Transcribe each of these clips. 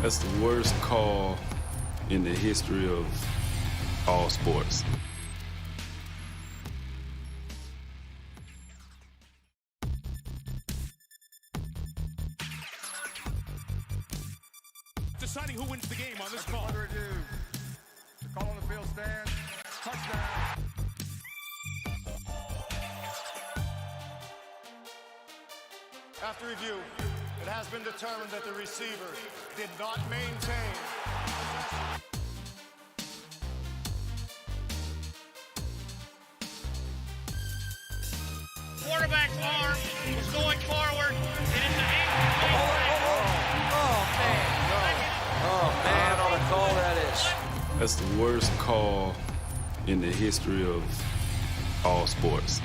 That's the worst call in the history of all sports. Deciding who wins the game on this call. Call on the field stand. Touchdown. After review, it has been determined that the receiver did not maintain. Quarterback's arm is going forward. It is an Oh, man, on a call that is. That's the worst call in the history of all sports.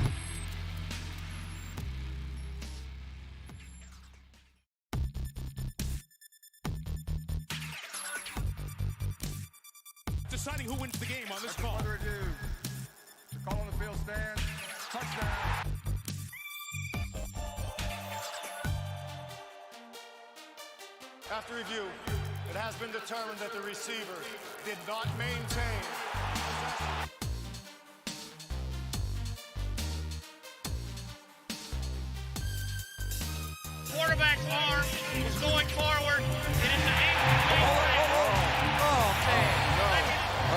deciding who wins the game on this call. Under review. Call on the field stand. Touchdown. After review, it has been determined that the receiver did not maintain. Quarterback's arm is going forward. It is an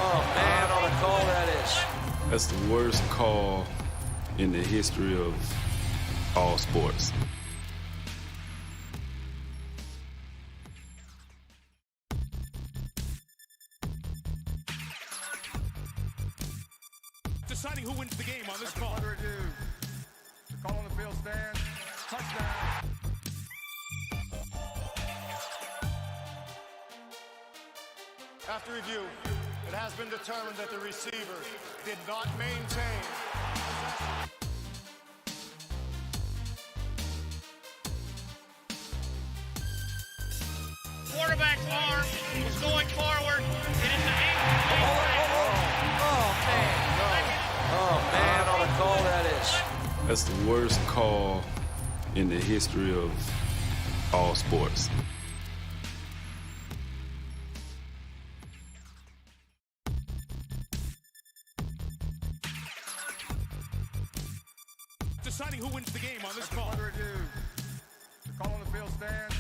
Oh, man, on a call that is. That's the worst call in the history of all sports. deciding who wins the game on this call. Under review. Call on the field stand. Touchdown. After review, it has been determined that the receiver did not maintain. Quarterback's arm is going forward. It is an Oh, man, on a call that is. That's the worst call in the history of all sports. deciding who wins the game on this call. Under review. Call on the field stand.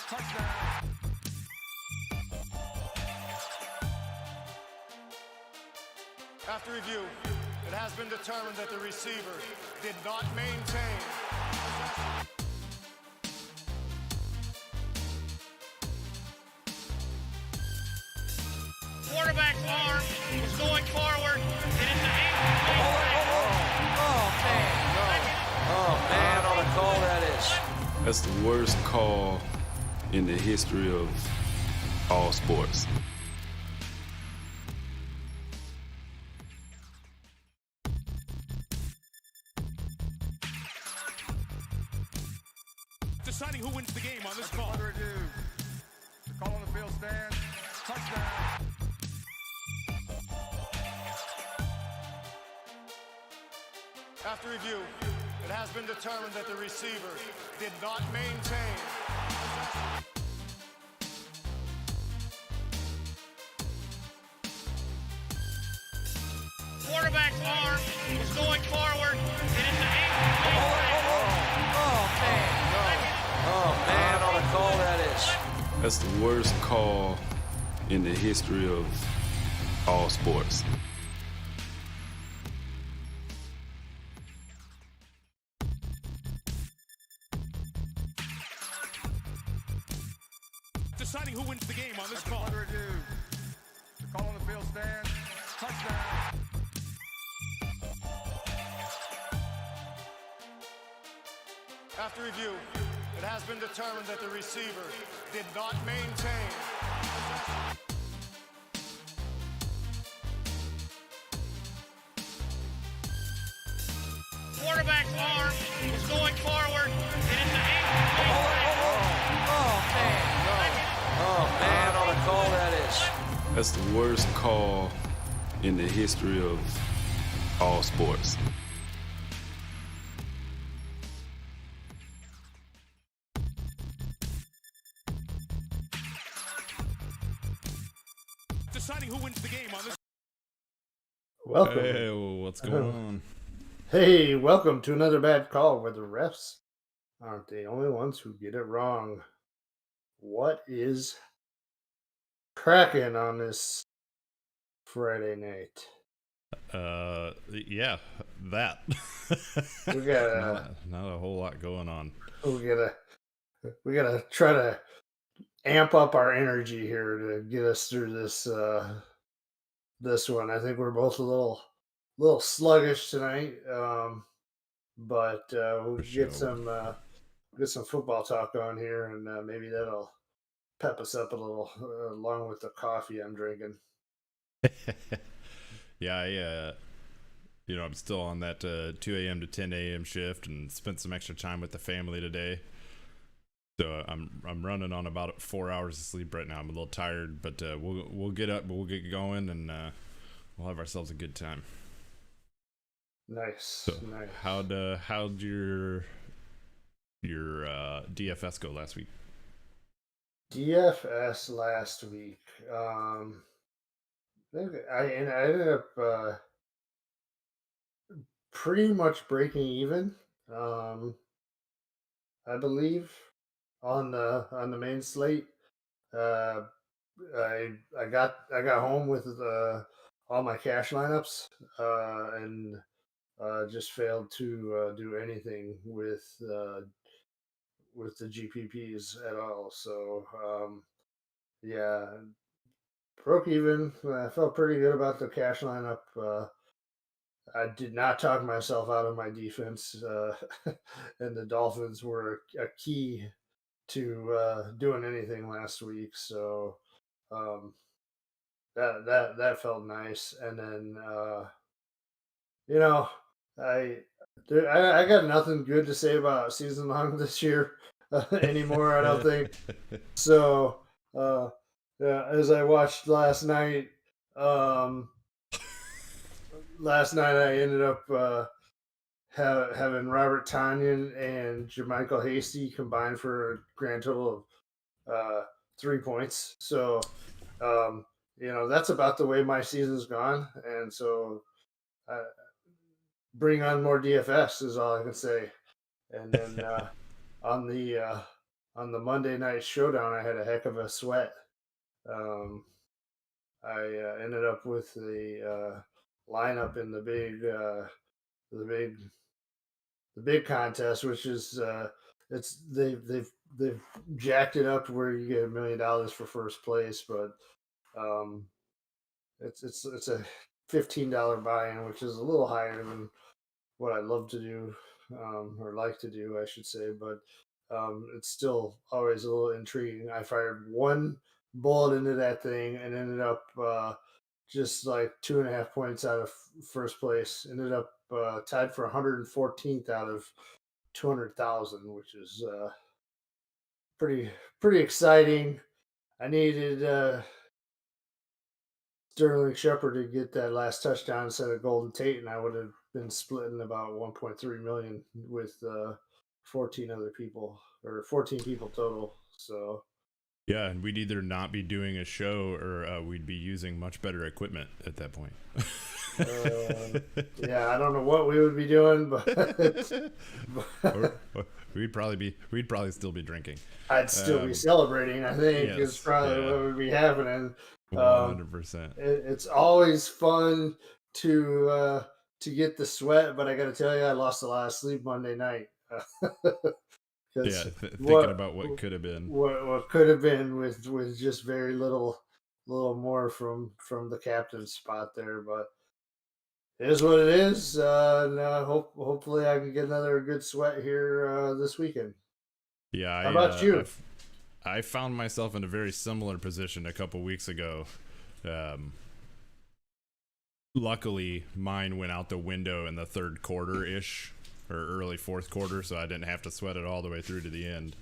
Touchdown. After review, it has been determined that the receiver did not maintain. Quarterback's arm is going forward. It is an Oh, man, on a call that is. That's the worst call in the history of all sports. deciding who wins the game on this call. Under review. Call on the field stand. Touchdown. After review, it has been determined that the receiver did not maintain. Quarterback's arm is going forward. It is an Oh, man, on a call that is. That's the worst call in the history of all sports. deciding who wins the game on this call. Under review. Call on the field stand. Touchdown. After review, it has been determined that the receiver did not maintain. Quarterback's arm is going forward. It is an Oh, man, on a call that is. That's the worst call in the history of all sports. deciding who wins the game on this. Welcome. Hey, what's going on? Hey, welcome to another bad call where the refs aren't the only ones who get it wrong. What is cracking on this Friday night? Yeah, that. We gotta not a whole lot going on. we gotta try to amp up our energy here to get us through this one. I think we're both a little sluggish tonight, but we'll For get sure. some football talk on here, and maybe that'll pep us up a little, along with the coffee I'm drinking. Yeah, I'm still on that 2 a.m. to 10 a.m. shift and spent some extra time with the family today. So I'm running on about 4 hours of sleep right now. I'm a little tired, but we'll get up, we'll get going, and we'll have ourselves a good time. Nice. So Nice. how'd your DFS go last week? DFS last week. I ended up pretty much breaking even. I believe on the main slate. Uh, I got home with all my cash lineups, and just failed to do anything with the GPPs at all. So yeah, broke even. I felt pretty good about the cash lineup. I did not talk myself out of my defense, and the Dolphins were a key to doing anything last week. So um, that felt nice. And then you know, I I got nothing good to say about season long this year anymore. I don't think so. Uh, yeah, as I watched last night, um, I ended up having Robert Tanyan and Jermichael Hasty combined for a grand total of 3 points. So, that's about the way my season's gone. And so, bring on more DFS is all I can say. And then on the Monday night showdown, I had a heck of a sweat. Um, I ended up with the lineup in the big contest, which is it's they've jacked it up to where you get $1 million for first place, but um, it's a $15 buy-in, which is a little higher than what I love to do, or like to do, I should say, but it's still always a little intriguing. I fired one bullet into that thing and ended up just like 2.5 points out of first place. Ended up tied for 114th out of 200,000, which is pretty exciting. I needed Sterling Shepard to get that last touchdown instead of Golden Tate, and I would have been splitting about 1.3 million with 14 other people, or 14 people total. So Yeah, and we'd either not be doing a show or we'd be using much better equipment at that point. yeah, I don't know what we would be doing, but or we'd probably still be drinking. I'd still be celebrating. I think yes, is probably what would be happening. 100%. It's always fun to get the sweat, but I got to tell you, I lost a lot of sleep Monday night. Yeah, thinking about what could have been. What could have been with just very little more from the captain's spot there, but it is what it is. And hopefully I can get another good sweat here this weekend. Yeah. How about you? I found myself in a very similar position a couple weeks ago. Luckily, mine went out the window in the third quarter ish, or early fourth quarter, so I didn't have to sweat it all the way through to the end.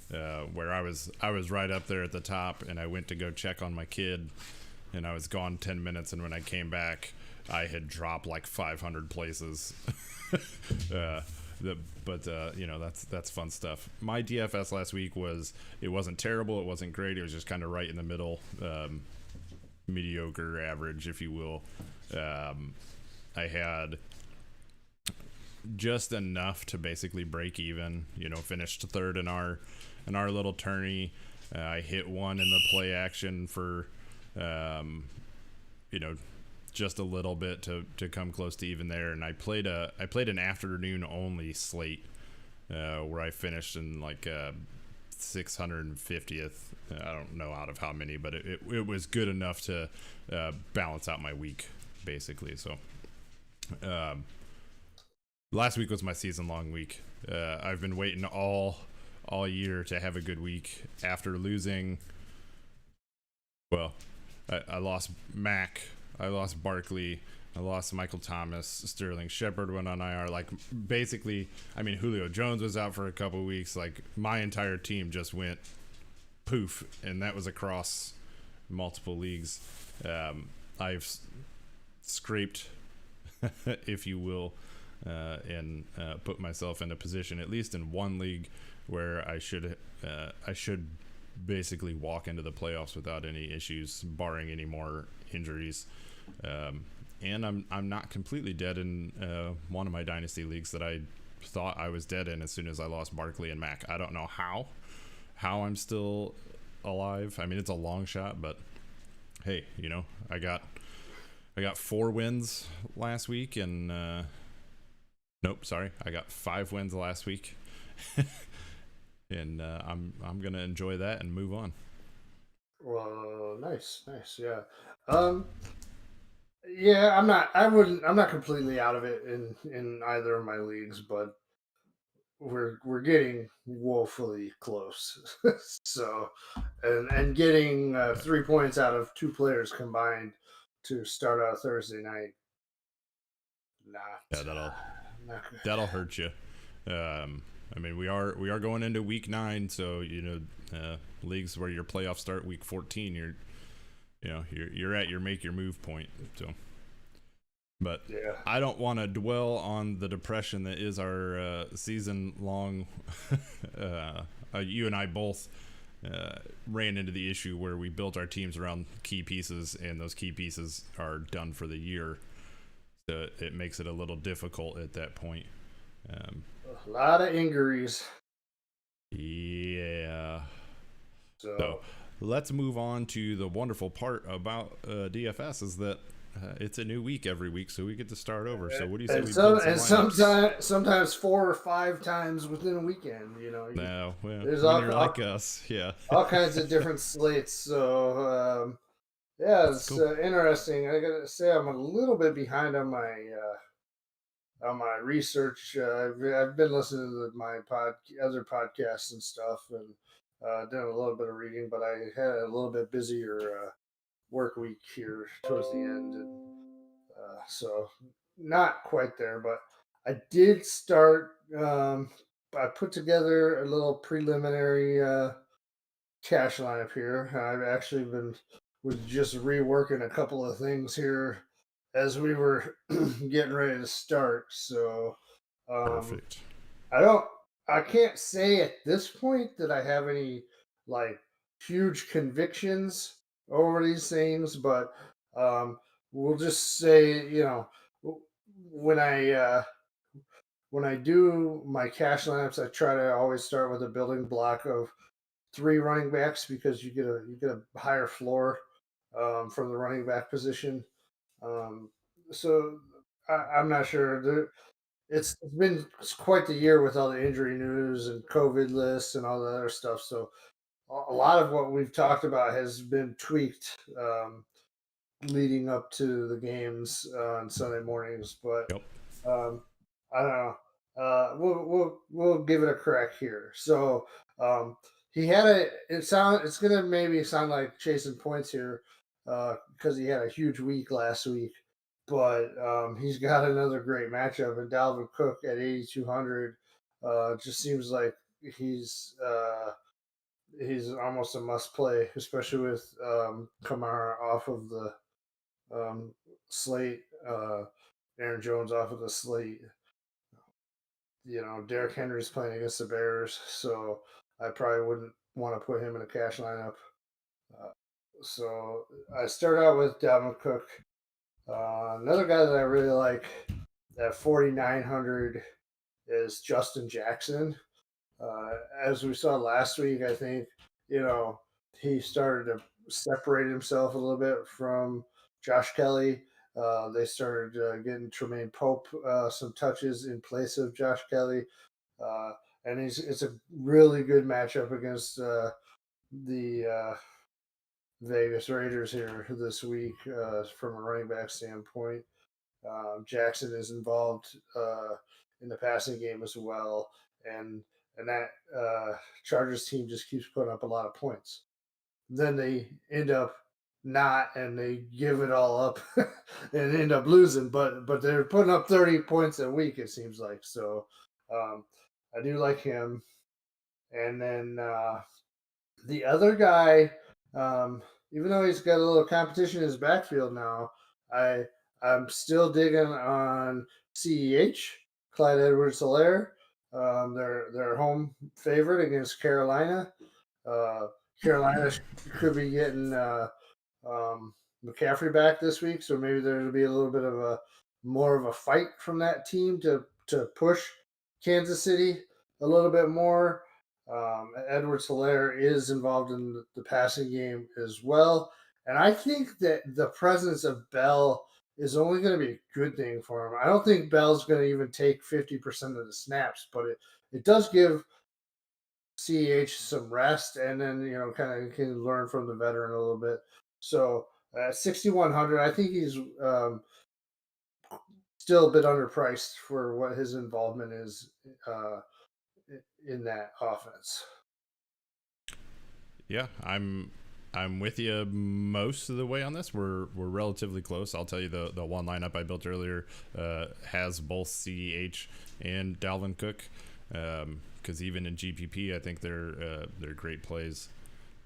Where I was right up there at the top, and I went to go check on my kid, and I was gone 10 minutes, and when I came back, I had dropped like 500 places. That's fun stuff. My DFS last week wasn't terrible, it wasn't great, it was just kind of right in the middle. mediocre average, if you will. I had just enough to basically break even. Finished third in our little tourney. I hit one in the play action for, just a little bit to come close to even there. And I played an afternoon only slate, where I finished in like 650th. I don't know out of how many, but it was good enough to balance out my week, basically. So last week was my season long week. I've been waiting all year to have a good week after losing. Well, I lost Mac, I lost Barkley, I lost Michael Thomas, Sterling Shepard went on IR. Like, basically, I mean, Julio Jones was out for a couple of weeks. Like, my entire team just went poof, and that was across multiple leagues. I've scraped, if you will, and put myself in a position, at least in one league, where I should basically walk into the playoffs without any issues, barring any more injuries. And I'm not completely dead in one of my dynasty leagues that I thought I was dead in as soon as I lost Barkley and Mac. I don't know how I'm still alive. I mean, it's a long shot, but hey, I got 4 wins last week, and nope, sorry, I got 5 wins last week. And I'm gonna enjoy that and move on. Well, nice, yeah. Yeah, I'm not completely out of it in either of my leagues, but we're getting woefully close. So, and getting 3 points out of 2 players combined to start out Thursday night. That'll hurt you. I mean, we are going into week 9, so leagues where your playoffs start week 14, you're at your make your move point. So, but yeah, I don't want to dwell on the depression that is our season long. You and I both ran into the issue where we built our teams around key pieces, and those key pieces are done for the year. So it makes it a little difficult at that point. a lot of injuries. Yeah. So let's move on to the wonderful part about DFS is that it's a new week every week, so we get to start over. So what do you say? Sometimes 4 or 5 times within a weekend. No, well, there's when you're like us, yeah, all kinds of different slates. So yeah, it's cool. interesting. I gotta say, I'm a little bit behind on my research. I've been listening to my other podcasts and stuff, and doing a little bit of reading, but I had a little bit busier work week here towards the end, and so not quite there. But I did start. I put together a little preliminary cash lineup here. I've actually was just reworking a couple of things here as we were getting ready to start. So Perfect. I can't say at this point that I have any like huge convictions over these things, but we'll just say, when I do my cash lineups, I try to always start with a building block of 3 running backs, because you get a higher floor from the running back position. So I'm not sure. It's been quite the year with all the injury news and COVID lists and all the other stuff. So a lot of what we've talked about has been tweaked leading up to the games on Sunday mornings. But Yep. I don't know. We'll give it a crack here. So he had it's gonna maybe sound like chasing points here because he had a huge week last week, but he's got another great matchup, and Dalvin Cook at 8,200 just seems like he's almost a must play, especially with Kamara off of the slate, Aaron Jones off of the slate. Derrick Henry's playing against the Bears, so I probably wouldn't want to put him in a cash lineup. So I start out with Dalvin Cook. Another guy that I really like at 4,900 is Justin Jackson. As we saw last week, I think, he started to separate himself a little bit from Josh Kelly. They started getting Tremaine Pope some touches in place of Josh Kelly. Uh, and it's a really good matchup against the Vegas Raiders here this week from a running back standpoint. Jackson is involved in the passing game as well, and that Chargers team just keeps putting up a lot of points. Then they end up not, and they give it all up and end up losing. But they're putting up 30 points a week, it seems like. So I do like him. And then the other guy, even though he's got a little competition in his backfield now, I'm still digging on CEH, Clyde Edwards-Helaire. They're home favorite against Carolina. Carolina could be getting McCaffrey back this week, so maybe there'll be a little bit of a more of a fight from that team to push Kansas City a little bit more. Edwards-Helaire is involved in the passing game as well, and I think that the presence of Bell is only going to be a good thing for him. I don't think Bell's going to even take 50% of the snaps, but it does give CEH some rest, and then kind of can learn from the veteran a little bit. So 6,100, I think he's still a bit underpriced for what his involvement is in that offense. Yeah, I'm with you most of the way on this. We're relatively close. I'll tell you the one lineup I built earlier has both CEH and Dalvin Cook, because even in GPP, I think they're great plays.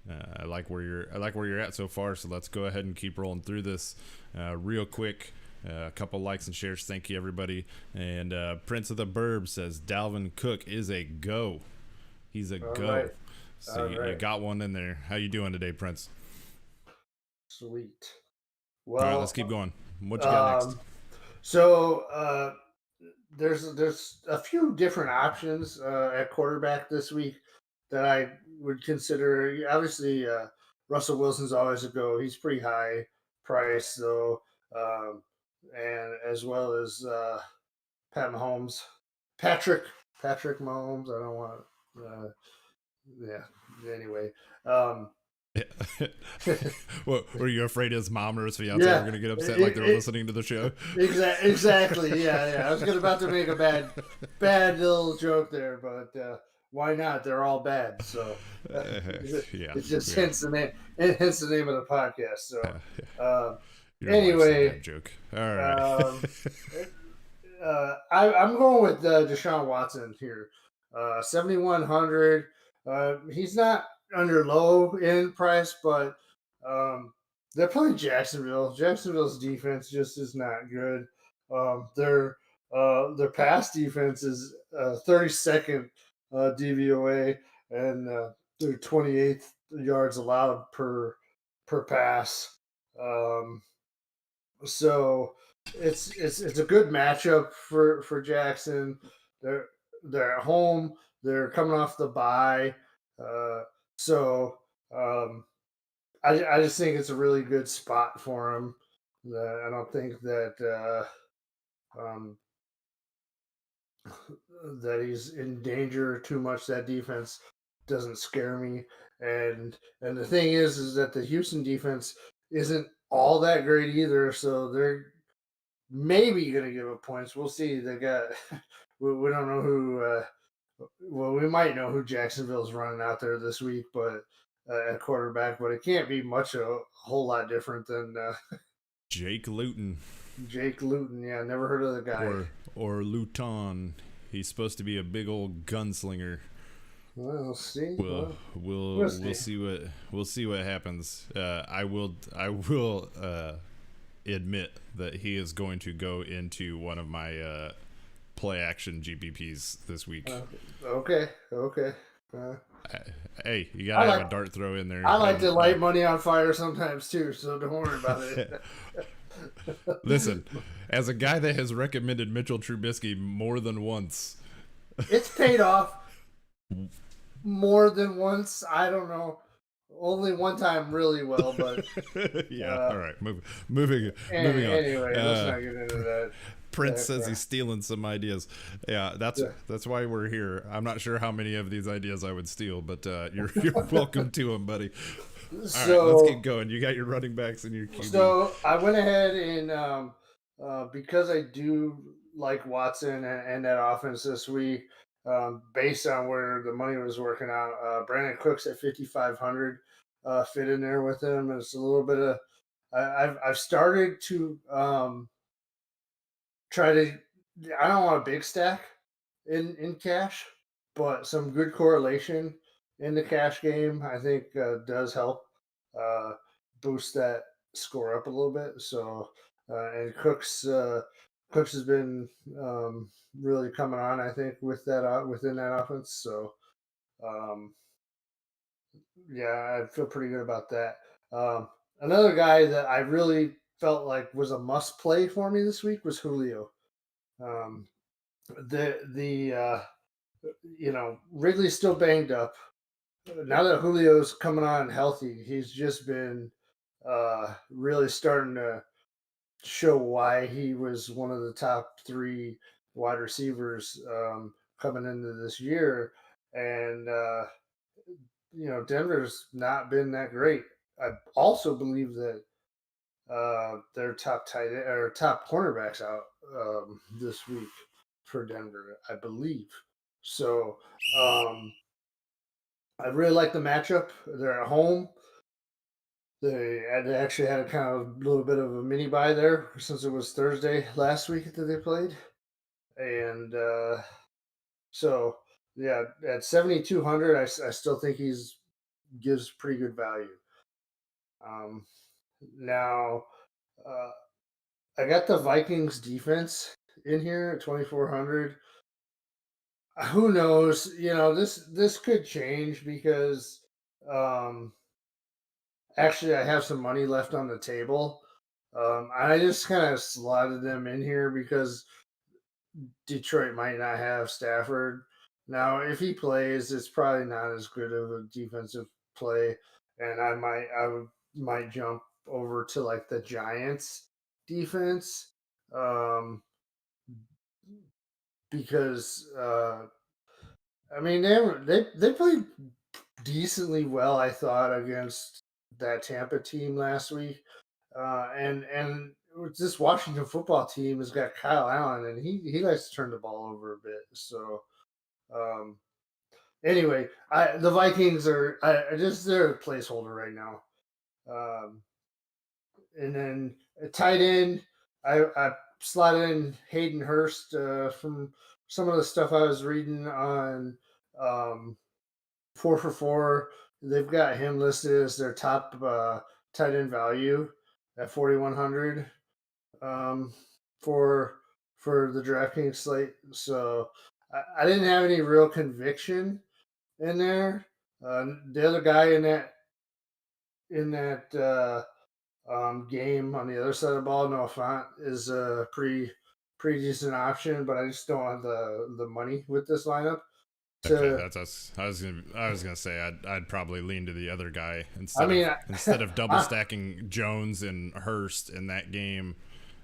I like where you're at so far. So let's go ahead and keep rolling through this real quick. A couple likes and shares. Thank you, everybody. And Prince of the Burb says Dalvin Cook is a go. He's a go. Right. So you got one in there. How you doing today, Prince? Sweet. Well, all right, let's keep going. What you got next? So there's a few different options at quarterback this week that I would consider. Obviously, Russell Wilson's always a go. He's pretty high price though, and as well as Patrick Mahomes. I don't want. Yeah. Anyway. What, were you afraid his mom or his fiance were going to get upset like they were listening to the show? Exactly. Yeah. I was about to make a bad little joke there, but why not? They're all bad. So it just hence the name of the podcast. So anyway, joke. All right. I'm going with Deshaun Watson here. 7,100. He's not under low end price, but they're playing Jacksonville. Jacksonville's defense just is not good. Their pass defense is 32nd DVOA, and they're 28th yards allowed per pass. So it's a good matchup for Jackson. They're at home. They're coming off the bye. So I just think it's a really good spot for him. I don't think that that he's in danger too much. That defense doesn't scare me. And the thing is that the Houston defense isn't all that great either. So they're maybe going to give up points. We'll see. They got we don't know who. Well, we might know who Jacksonville's running out there this week, but at quarterback, but it can't be much a whole lot different than Jake Luton. Yeah, never heard of the guy. Or Luton. He's supposed to be a big old gunslinger. Well, we'll see. We'll see what happens. I will admit that he is going to go into one of my play action GPPs this week. Okay. Hey, you gotta I have like- a dart throw in there. I like to light money on fire sometimes too, so don't worry about it. Listen, as a guy that has recommended Mitchell Trubisky more than once, It's paid off more than once. I don't know. Only one time really well, but yeah. All right, moving on. anyway, let's not get into that. Prince says he's stealing some ideas. Yeah, that's why we're here. I'm not sure how many of these ideas I would steal, but you're welcome to them, buddy. All right, let's keep going. You got your running backs and your QB. So I went ahead and because I do like Watson and that offense this week, based on where the money was working out, Brandon Cooks at 5,500 fit in there with him. It's a little bit of I've started to try to. I don't want a big stack in cash, but some good correlation in the cash game I think does help boost that score up a little bit. So and Cooks has been really coming on, I think, with that within that offense. So um, yeah, I feel pretty good about that. Another guy that I really felt like was a must play for me this week was Julio. Um, the Wrigley's still banged up. Now that Julio's coming on healthy, he's just been really starting to show why he was one of the top 3 wide receivers coming into this year. And Denver's not been that great. I also believe that their top tight end or top cornerbacks out this week for Denver, I believe. So I really like the matchup. They're at home. They actually had a kind of little bit of a mini bye there since it was Thursday last week that they played, and so yeah, at 7,200, I still think he's gives pretty good value. Now, uh, I got the Vikings defense in here at 2,400. Who knows? This could change because um, actually I have some money left on the table. I just kind of slotted them in here because Detroit might not have Stafford. Now, if he plays, it's probably not as good of a defensive play, and might jump over to like the Giants defense, because I mean they played decently well, I thought, against that Tampa team last week. And this Washington football team has got Kyle Allen, and he likes to turn the ball over a bit. So um, anyway, the Vikings are they're a placeholder right now. And then a tight end, I slotted in Hayden Hurst from some of the stuff I was reading on 4for4. They've got him listed as their top tight end value at 4,100 for the DraftKings slate. So I didn't have any real conviction in there. The other guy in that game on the other side of the ball, Noah Fant, is a pretty decent option, but I just don't have the money with this lineup. Okay, that's us. I was gonna say I'd probably lean to the other guy instead of double stacking Jones and Hurst in that game.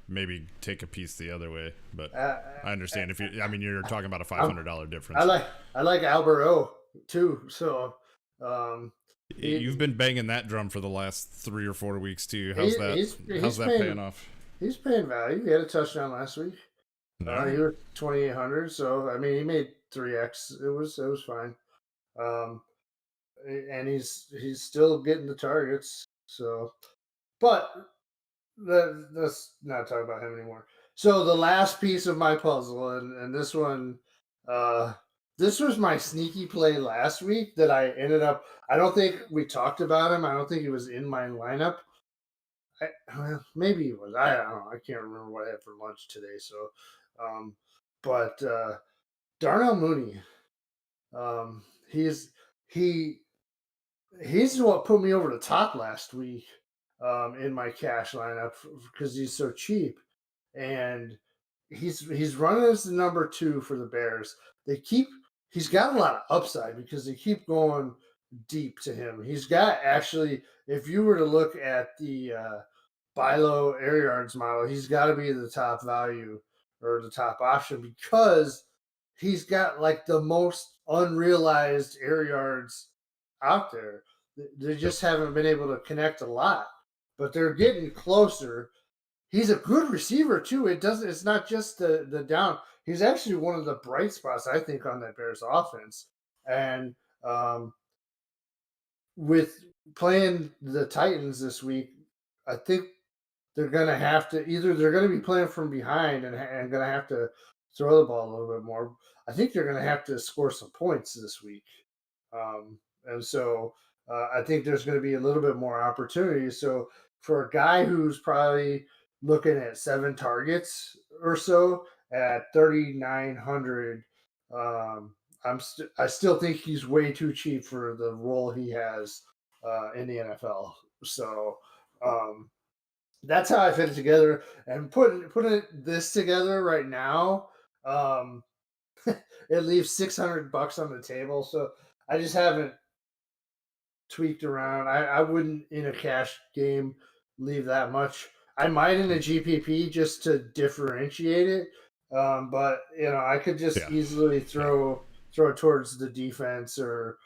Maybe take a piece the other way, but I understand if you're talking about a $500 difference. I like Albert O too, so you've been banging that drum for the last 3 or 4 weeks too. How's that paying off? He's paying value. He had a touchdown last week. No. He was 2,800, so I mean he made 3x. It was fine. And he's still getting the targets. So, but let's not talk about him anymore. So the last piece of my puzzle, and this one, this was my sneaky play last week that I ended up. I don't think we talked about him. I don't think he was in my lineup. Maybe he was. I don't know. I can't remember what I had for lunch today. So, but Darnell Mooney, he's he's what put me over the top last week in my cash lineup because he's so cheap, and he's running as the number 2 for the Bears. He's got a lot of upside because they keep going deep to him. He's got actually, if you were to look at the buy low air yards model, he's got to be the top value or the top option because he's got like the most unrealized air yards out there. They just haven't been able to connect a lot, but they're getting closer. He's a good receiver too. It's not just the down. He's actually one of the bright spots I think on that Bears offense. And with playing the Titans this week, I think they're going to have to they're going to be playing from behind and going to have to throw the ball a little bit more. I think they're going to have to score some points this week. And so I think there's going to be a little bit more opportunity. So for a guy who's probably looking at 7 targets or so at 3,900, I still think he's way too cheap for the role he has in the NFL. So that's how I fit it together. And putting this together right now, it leaves $600 on the table. So I just haven't tweaked around. I wouldn't in a cash game leave that much. I might in a GPP just to differentiate it. But I could just easily throw it towards the defense or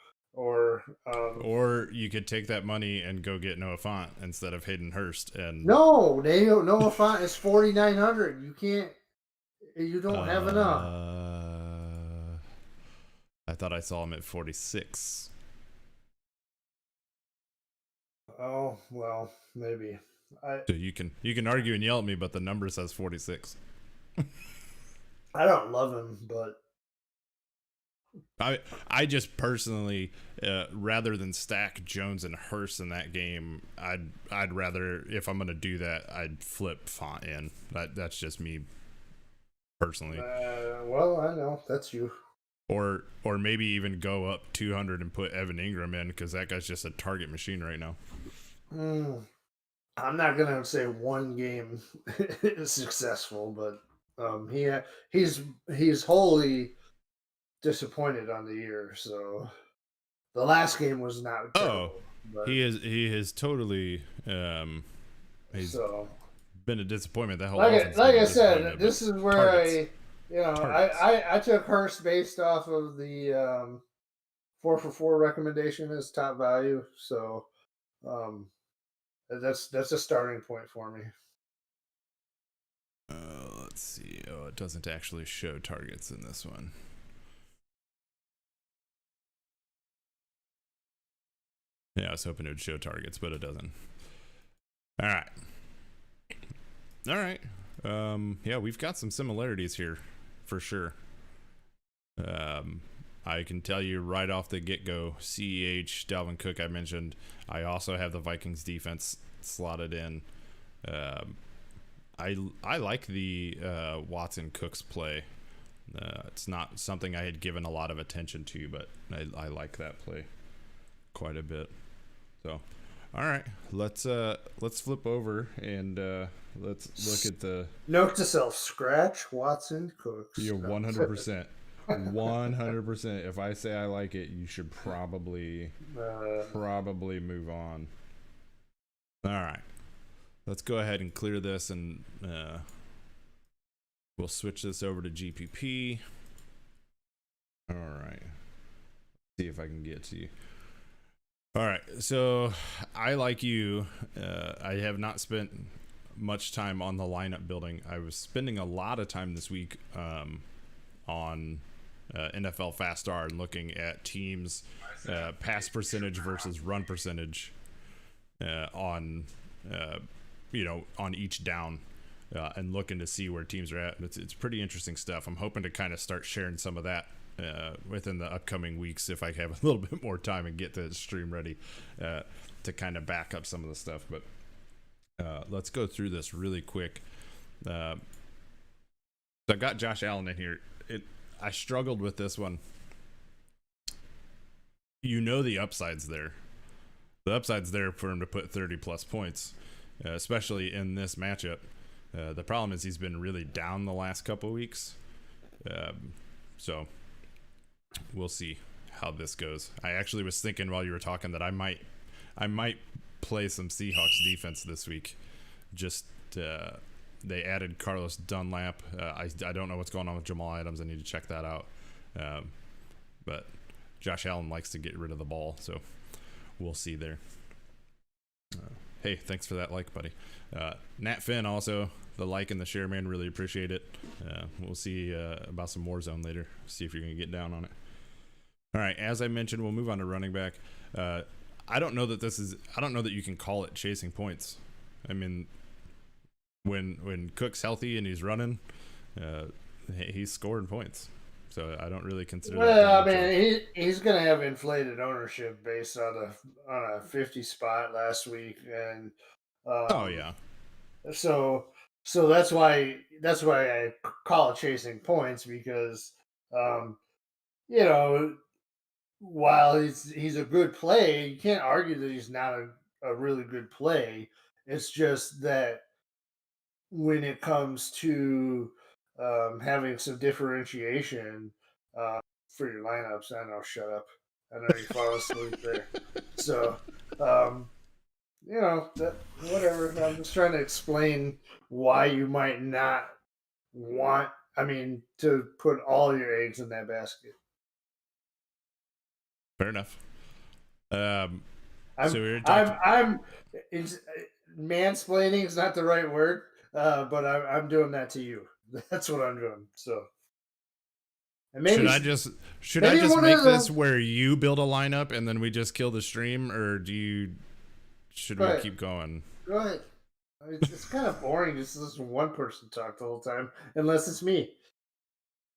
you could take that money and go get Noah Fant instead of Hayden Hurst. And Noah Fant is 4,900. You don't have enough. I thought I saw him at 46. Oh well, maybe. So you can argue and yell at me, but the number says 46. I don't love him, but I just personally, rather than stack Jones and Hurst in that game, I'd rather, if I'm gonna do that, I'd flip Font in. That's just me personally. Well, I know that's you. Or maybe even go up 200 and put Evan Ingram in because that guy's just a target machine right now. I'm not gonna say one game is successful, but he's wholly disappointed on the year. So the last game was not terrible, he is totally he's been a disappointment that whole like I said, this is where targets. I took Hurst based off of the 4-for-4 recommendation as top value, so that's a starting point for me. Let's see. It doesn't actually show targets in this one. Yeah, I was hoping it would show targets, but it doesn't. All right. Yeah, we've got some similarities here for sure. I can tell you right off the get-go, CEH, Dalvin Cook I mentioned. I also have the Vikings defense slotted in. I like the Watson Cooks play. It's not something I had given a lot of attention to, but I like that play quite a bit. So, all right, let's flip over and let's look at the note to self: scratch Watson Cooks. You're 100%. 100%. If I say I like it, you should probably move on. All right, let's go ahead and clear this, and we'll switch this over to GPP. All right, see if I can get to you. All right, so I, like you, I have not spent much time on the lineup building. I was spending a lot of time this week on NFL Fast R and looking at teams pass percentage versus run percentage on each down and looking to see where teams are at. It's pretty interesting stuff. I'm hoping to kind of start sharing some of that within the upcoming weeks if I have a little bit more time and get the stream ready to kind of back up some of the stuff. But let's go through this really quick. So I've got Josh Allen in here. I struggled with this one the upside's there. The upside's there for him to put 30+ points, especially in this matchup. The problem is he's been really down the last couple weeks. So we'll see how this goes. I actually was thinking while you were talking that I might play some Seahawks defense this week. Just they added Carlos Dunlap. I don't know what's going on with Jamal Adams. I need to check that out. But Josh Allen likes to get rid of the ball, so we'll see there. Hey, thanks for that like, buddy. Nat Finn also, the like and the share, man, really appreciate it. We'll see about some Warzone later. See if you're going to get down on it. All right, as I mentioned, we'll move on to running back. I don't know that you can call it chasing points. I mean, when Cook's healthy and he's running, he's scoring points. So I don't really consider that. Well, I mean, he's going to have inflated ownership based on a 50 spot last week, and oh yeah. So that's why I call it chasing points, because you know, while he's a good play, you can't argue that he's not a really good play. It's just that when it comes to having some differentiation for your lineups, I know, shut up. I know you fall asleep there. So, you know, whatever. I'm just trying to explain why you might not want, to put all your eggs in that basket. Fair enough. Mansplaining is not the right word, but I'm doing that to you. That's what I'm doing. So, and maybe should I just make this where you build a lineup and then we just kill the stream, or should we keep going? Go ahead. It's kind of boring just to listen to one person talk the whole time, unless it's me.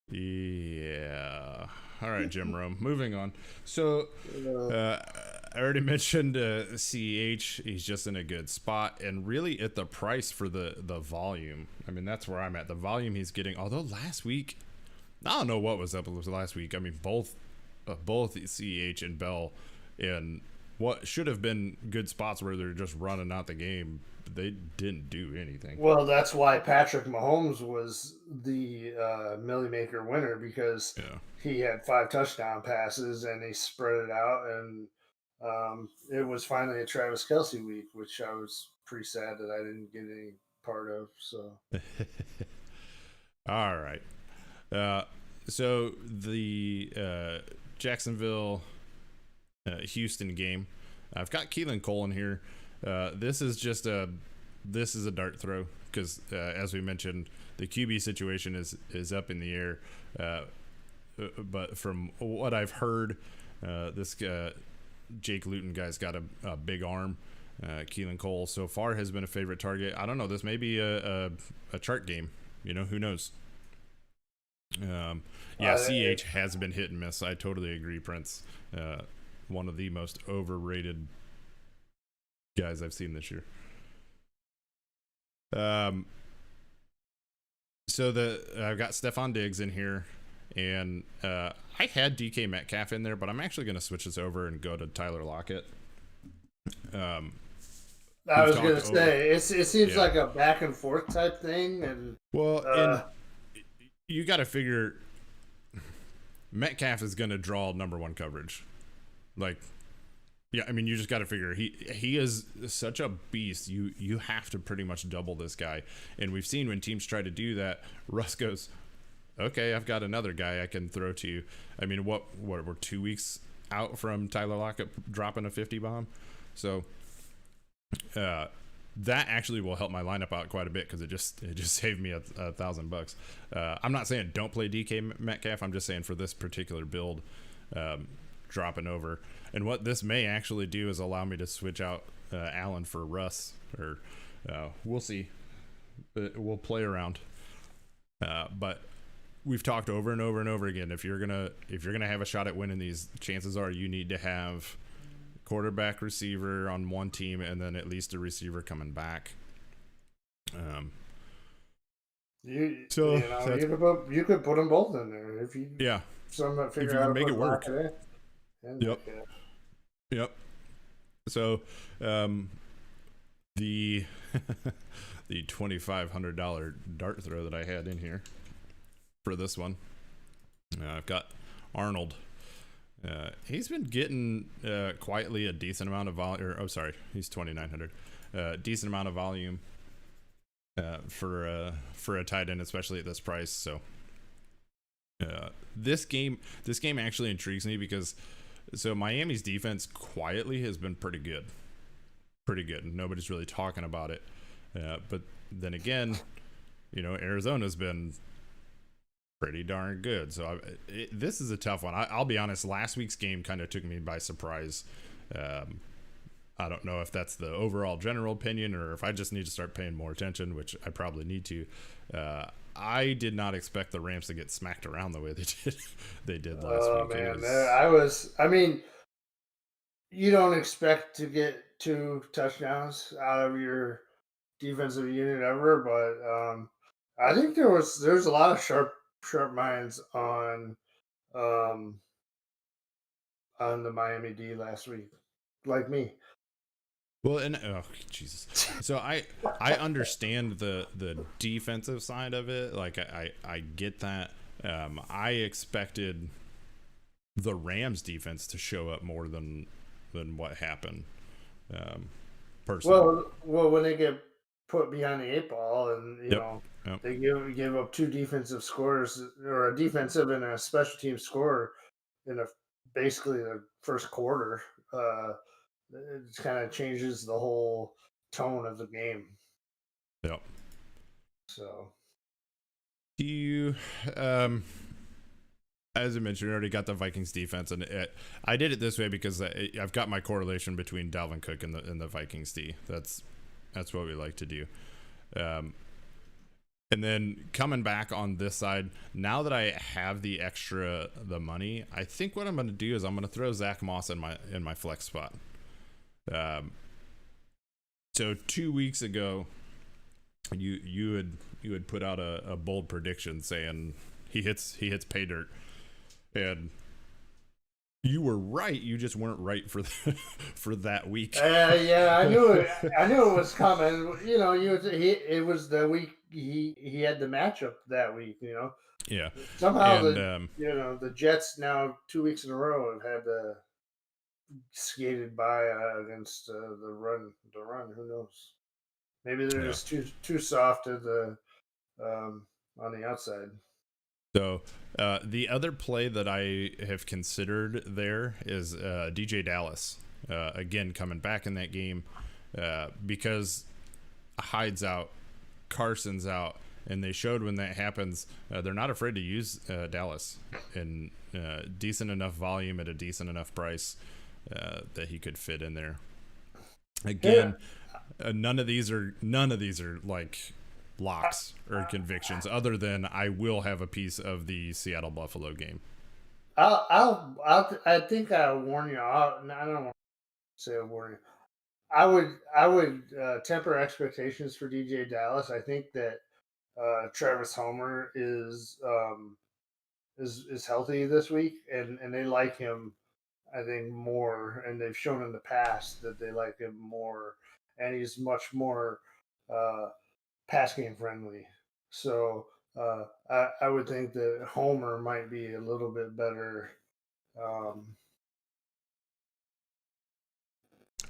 Yeah. All right, Jim Rome. Moving on. So, I already mentioned CH. He's just in a good spot, and really at the price for the volume. I mean, that's where I'm at. The volume he's getting. Although last week, I don't know what was up with last week. I mean, both CH and Bell in what should have been good spots where they're just running out the game, they didn't do anything. Well, that's why Patrick Mahomes was the Millie Maker winner, because he had 5 touchdown passes and he spread it out, and it was finally a Travis Kelce week, which I was pretty sad that I didn't get any part of. So, all right. So the Jacksonville Houston game, I've got Keelan Cole in here. This is a dart throw, because as we mentioned, the QB situation is up in the air. But from what I've heard, this Jake Luton guy's got a big arm. Keelan Cole so far has been a favorite target. I don't know. This may be a chart game. You know, who knows? CH has been hit and miss. I totally agree, Prince. One of the most overrated guys I've seen this year. So I've got Stephon Diggs in here, and I had DK Metcalf in there, but I'm actually going to switch this over and go to Tyler Lockett. I was going to say, it seems like a back and forth type thing, and and you got to figure Metcalf is going to draw number one coverage. Like, yeah, I mean, you just got to figure he is such a beast. You have to pretty much double this guy. And we've seen when teams try to do that, Russ goes, okay, I've got another guy I can throw to you. I mean, what we're 2 weeks out from Tyler Lockett dropping a 50 bomb. So that actually will help my lineup out quite a bit, because it just saved me $1,000. I'm not saying don't play DK Metcalf. I'm just saying for this particular build, dropping over. And what this may actually do is allow me to switch out Allen for Russ, or we'll see. We'll play around. But we've talked over and over and over again, if you're gonna have a shot at winning these, chances are you need to have quarterback, receiver on one team, and then at least a receiver coming back. You could put them both in there if you figure if you out can make it work. And Yep. Yep. So, the the $2,500 dart throw that I had in here for this one, I've got Arnold. He's been getting quietly a decent amount of volume. Oh, sorry, he's 2,900. Decent amount of volume for a tight end, especially at this price. So this game actually intrigues me because Miami's defense quietly has been pretty good. Nobody's really talking about it, but then again, Arizona's been pretty darn good. So this is a tough one. I'll be honest. Last week's game kind of took me by surprise. I don't know if that's the overall general opinion or if I just need to start paying more attention, which I probably need to. I did not expect the Rams to get smacked around the way they did last week. I mean, you don't expect to get 2 touchdowns out of your defensive unit ever, but I think there's a lot of sharp minds on the Miami D last week, like me. Well, and oh Jesus, so I understand the defensive side of it. Like I get that. I expected the Rams defense to show up more than what happened. Personally, Well, when they get put behind the 8 ball, and they give up 2 defensive scores, or a defensive and a special team score in basically the first quarter. It kind of changes the whole tone of the game. Yep. So, do you, as I mentioned, I already got the Vikings defense, and I did it this way because I've got my correlation between Dalvin Cook and the Vikings D. That's what we like to do. And then coming back on this side, now that I have the money, I think what I'm going to do is I'm going to throw Zach Moss in my flex spot. So 2 weeks ago, you had put out a bold prediction saying he hits pay dirt, and you were right. You just weren't right for that week. Yeah, I knew it. I knew it was coming. It was the week he had the matchup that week. Yeah. Somehow the Jets now 2 weeks in a row have had skated by against the run. Who knows? Maybe they're just too soft at the on the outside. So the other play that I have considered there is DJ Dallas, again coming back in that game because Hyde's out, Carson's out, and they showed when that happens they're not afraid to use Dallas in decent enough volume at a decent enough price that he could fit in there. Again, none of these are like locks or convictions, other than I will have a piece of the Seattle Buffalo game. I think I'll warn you. I don't want to say I'll warn you. I would temper expectations for DJ Dallas. I think that Travis Homer is healthy this week, and they like him, I think, more, and they've shown in the past that they like him more, and he's much more pass game friendly. So I would think that Homer might be a little bit better.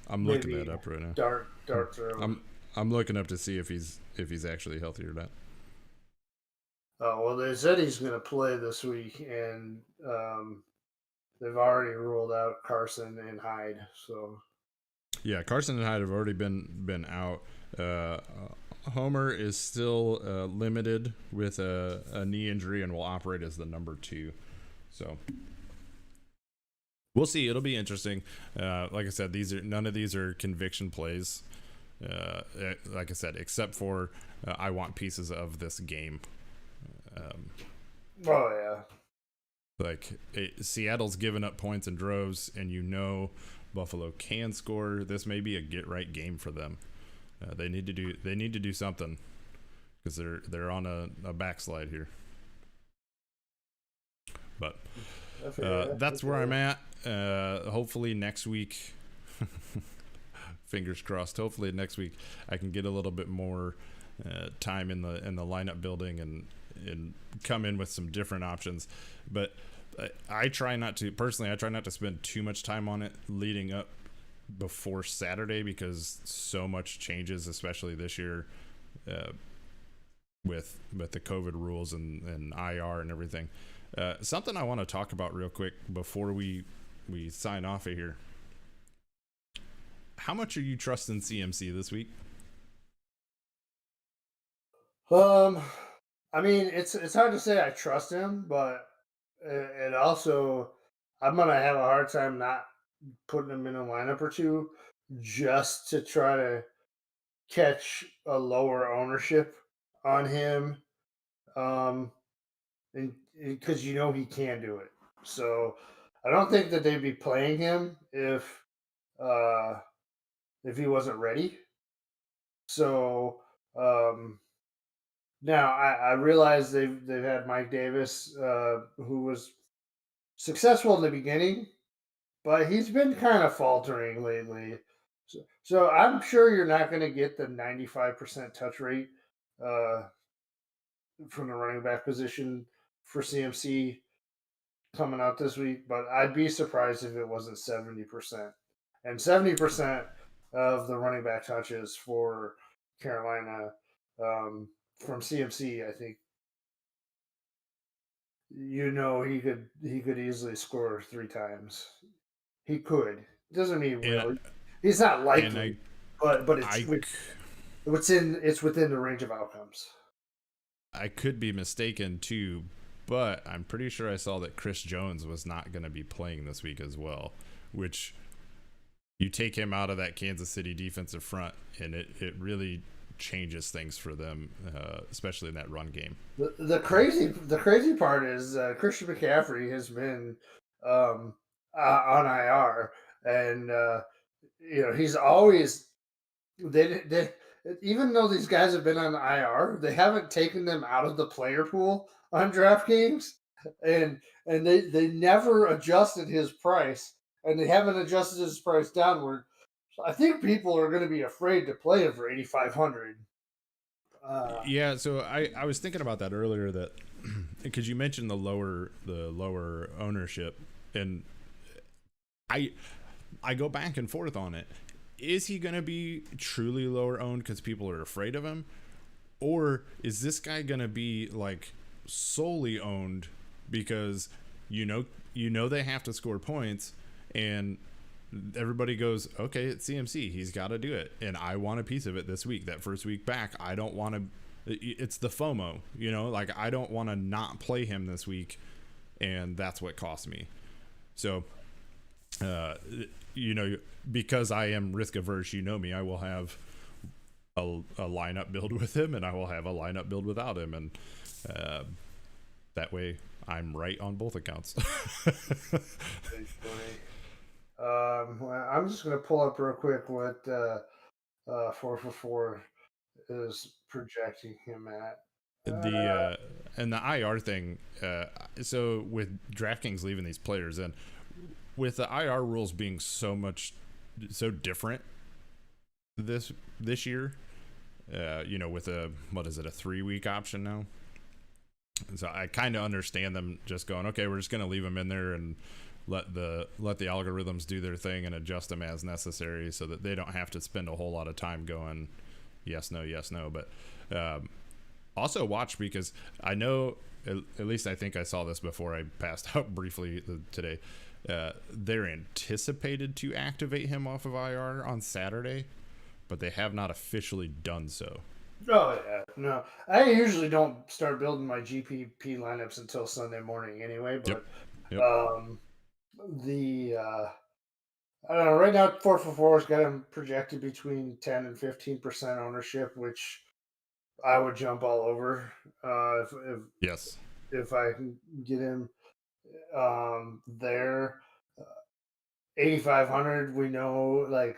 I'm looking that up right now. Dart throw. I'm looking up to see if he's actually healthy or not. Oh, well, they said he's going to play this week, and they've already ruled out Carson and Hyde. So, yeah, Carson and Hyde have already been out. Homer is still limited with a knee injury and will operate as the number 2. So we'll see. It'll be interesting. Like I said, none of these are conviction plays. Like I said, except for I want pieces of this game. Oh yeah. Seattle's given up points in droves, and Buffalo can score. This may be a get right game for them. They need to do something because they're on a backslide here. But that's where I'm at. Hopefully next week, fingers crossed. Hopefully next week I can get a little bit more time in the lineup building and come in with some different options. But I try not to spend too much time on it leading up before Saturday, because so much changes, especially this year with the COVID rules and IR and everything. Something I want to talk about real quick before we sign off of here. How much are you trusting CMC this week? I mean, it's hard to say I trust him, but it also, I'm gonna have a hard time not putting him in a lineup or two just to try to catch a lower ownership on him. And because he can do it. So I don't think that they'd be playing him if he wasn't ready. So now I realize they've had Mike Davis, who was successful in the beginning, but he's been kind of faltering lately. So I'm sure you're not going to get the 95% touch rate uh, from the running back position for CMC coming out this week, but I'd be surprised if it wasn't 70%. And 70% of the running back touches for Carolina from CMC, I think he could easily score 3 times. He could. Doesn't mean really. He's not likely, but it's within the range of outcomes. I could be mistaken too, but I'm pretty sure I saw that Chris Jones was not going to be playing this week as well, which you take him out of that Kansas City defensive front, and it really changes things for them, especially in that run game. The crazy part is Christian McCaffrey has been on IR, and he's always they even though these guys have been on IR, they haven't taken them out of the player pool on DraftKings, and they never adjusted his price, and they haven't adjusted his price downward. So I think people are going to be afraid to play him for 8,500. Yeah, so I was thinking about that earlier, that because you mentioned the lower ownership, and I go back and forth on it. Is he going to be truly lower owned because people are afraid of him, or is this guy going to be like solely owned because they have to score points, and everybody goes, okay, it's CMC, he's got to do it, and I want a piece of it this week, that first week back. I don't want to. It's the FOMO, like I don't want to not play him this week, and that's what cost me. So because I am risk averse, me, I will have a lineup build with him, and I will have a lineup build without him, and that way I'm right on both accounts. Well, I'm just going to pull up real quick what 4for4 is projecting him at. And the IR thing. So with DraftKings leaving these players in, with the IR rules being so different this year, with a 3-week option now. So I kind of understand them just going, okay, we're just going to leave them in there and let the algorithms do their thing and adjust them as necessary, so that they don't have to spend a whole lot of time going yes, no. But also watch, because I know, at least I think I saw this before I passed out briefly today. They're anticipated to activate him off of IR on Saturday, but they have not officially done so. Oh yeah, no. I usually don't start building my GPP lineups until Sunday morning anyway. But Yep. I don't know. Right now, 4for4's got him projected between 10 and 15% ownership, which I would jump all over if I can get him there. 8,500. We know, like,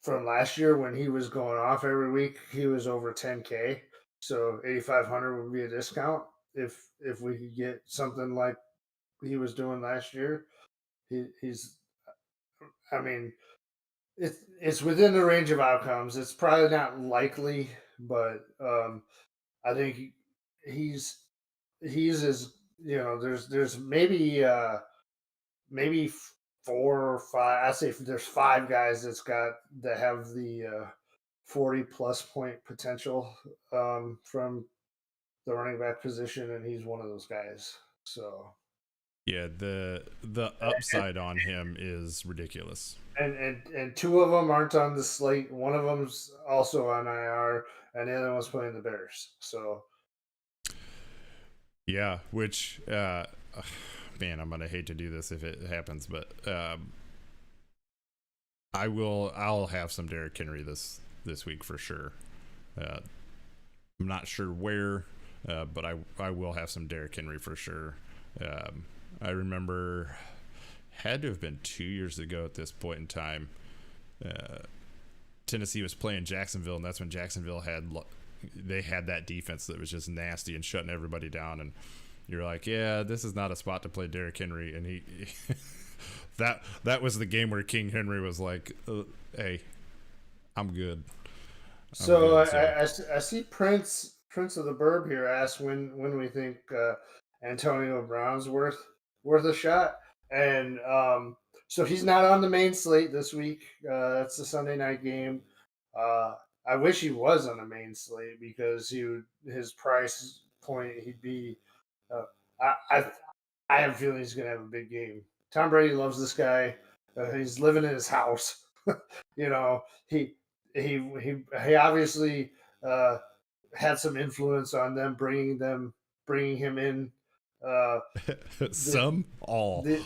from last year when he was going off every week, he was over 10K. So 8,500 would be a discount if we could get something like he was doing last year, he's. I mean, it's within the range of outcomes. It's probably not likely, but I think he's he's as there's maybe 4 or 5. I say there's 5 guys that have the 40+ point potential from the running back position, and he's one of those guys. So Yeah, the upside on him is ridiculous. and 2 of them aren't on the slate. One of them's also on IR, and the other one's playing the Bears. So Yeah, which man, I'm gonna hate to do this if it happens, but I'll have some Derrick Henry this week for sure. I'm not sure where, but I will have some Derrick Henry for sure. I remember had to have been 2 years ago at this point in time. Tennessee was playing Jacksonville, and that's when Jacksonville had that defense that was just nasty and shutting everybody down. And you're like, yeah, this is not a spot to play Derrick Henry. And he that was the game where King Henry was like, hey, I'm good. I see Prince of the Burb here asks when we think Antonio Brown's worth a shot, and so he's not on the main slate this week. That's the Sunday night game. I wish he was on the main slate because his price point he'd be. I have a feeling he's gonna have a big game. Tom Brady loves this guy. He's living in his house. He obviously had some influence on them, bringing him in. All The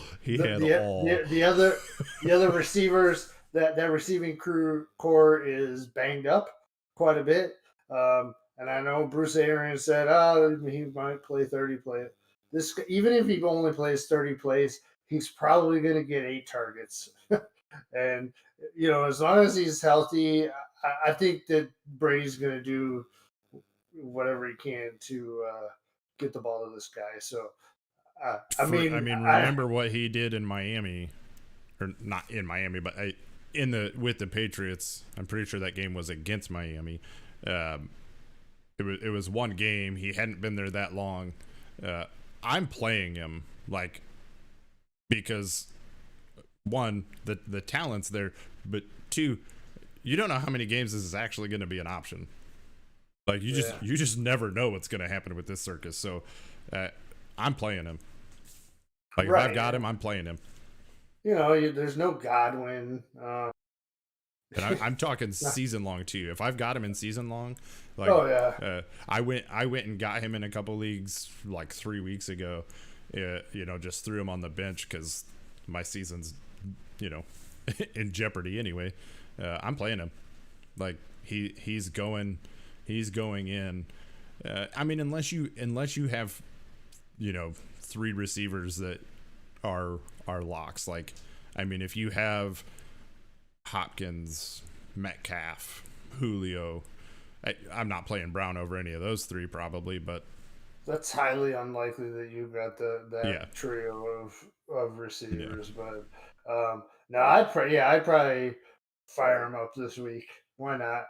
other receivers that receiving core is banged up quite a bit. And I know Bruce Arians said, he might play 30 plays. This, even if he only plays 30 plays, he's probably going to get 8 targets. And as long as he's healthy, I think that Brady's going to do whatever he can to get the ball to this guy. So, remember what he did in Miami, or not in Miami, but with the Patriots. I'm pretty sure that game was against Miami. It was one game. He hadn't been there that long. I'm playing him because one, the talent's there, but two, you don't know how many games this is actually going to be an option. You just never know what's going to happen with this circus. So I'm playing him. If I've got him, I'm playing him. There's no Godwin. And I'm talking season long too. If I've got him in season long, I went and got him in a couple leagues 3 weeks ago. Just threw him on the bench because my season's in jeopardy anyway. I'm playing him. He's going in. Unless you have 3 receivers that are locks. If you have Hopkins, Metcalf, Julio, I'm not playing Brown over any of those 3 probably, but that's highly unlikely that you've got that trio of receivers. Yeah. But no, I'd probably fire him up this week. Why not?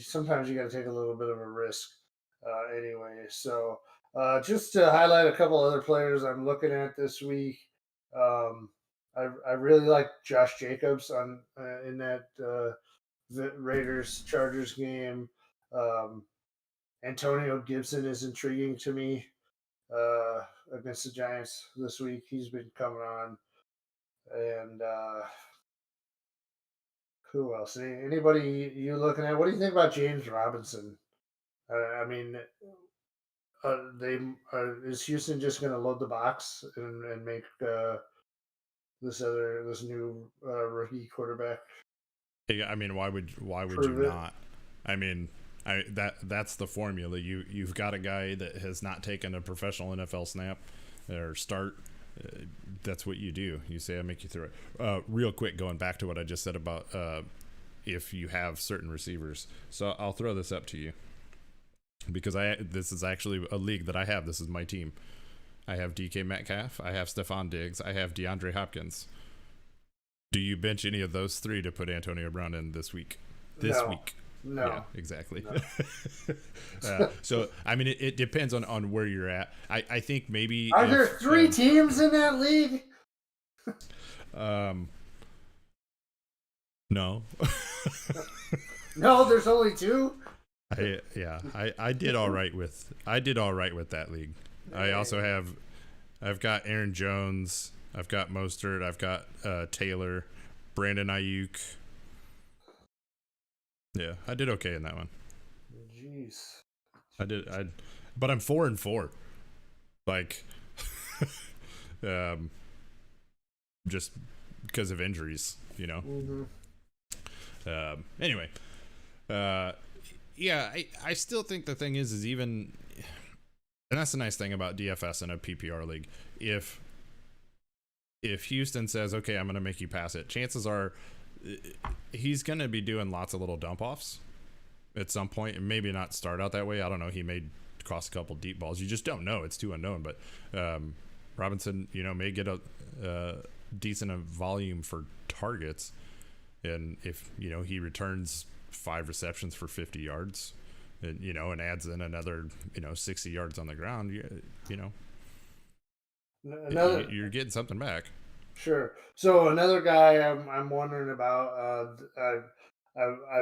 Sometimes you got to take a little bit of a risk anyway. So just to highlight a couple other players I'm looking at this week. I really like Josh Jacobs in that Raiders Chargers game. Antonio Gibson is intriguing to me against the Giants this week. He's been coming on, and who else? Anybody you looking at? What do you think about James Robinson? Is Houston just going to load the box and make this new rookie quarterback? Yeah, why would you not? That's the formula. You've got a guy that has not taken a professional NFL snap or start. That's what you do. You say, I make you through it. Real quick, going back to what I just said about if you have certain receivers. So I'll throw this up to you because this is actually a league that I have. This is my team. I have DK Metcalf. I have Stephon Diggs. I have DeAndre Hopkins. Do you bench any of those three to put Antonio Brown in this week? No. Yeah, exactly. No. So, I mean, it depends on where you're at. I think maybe. Are there 3 teams in that league? No. No, there's only 2. I did all right with that league. I also I've got Aaron Jones, I've got Mostert, I've got Taylor, Brandon Ayuk. Yeah, I did okay in that one. Jeez. But I'm 4-4. Like just because of injuries, you know. Mm-hmm. Anyway, yeah, I still think the thing is even, and that's the nice thing about DFS in a PPR league. If Houston says, okay, I'm going to make you pass it, chances are he's going to be doing lots of little dump offs at some point, and maybe not start out that way. I don't know. He may cross a couple deep balls. You just don't know. It's too unknown. But Robinson, may get a decent volume for targets. And if, he returns 5 receptions for 50 yards and, and adds in another, 60 yards on the ground, you're getting something back. Sure. So another guy I'm wondering about, I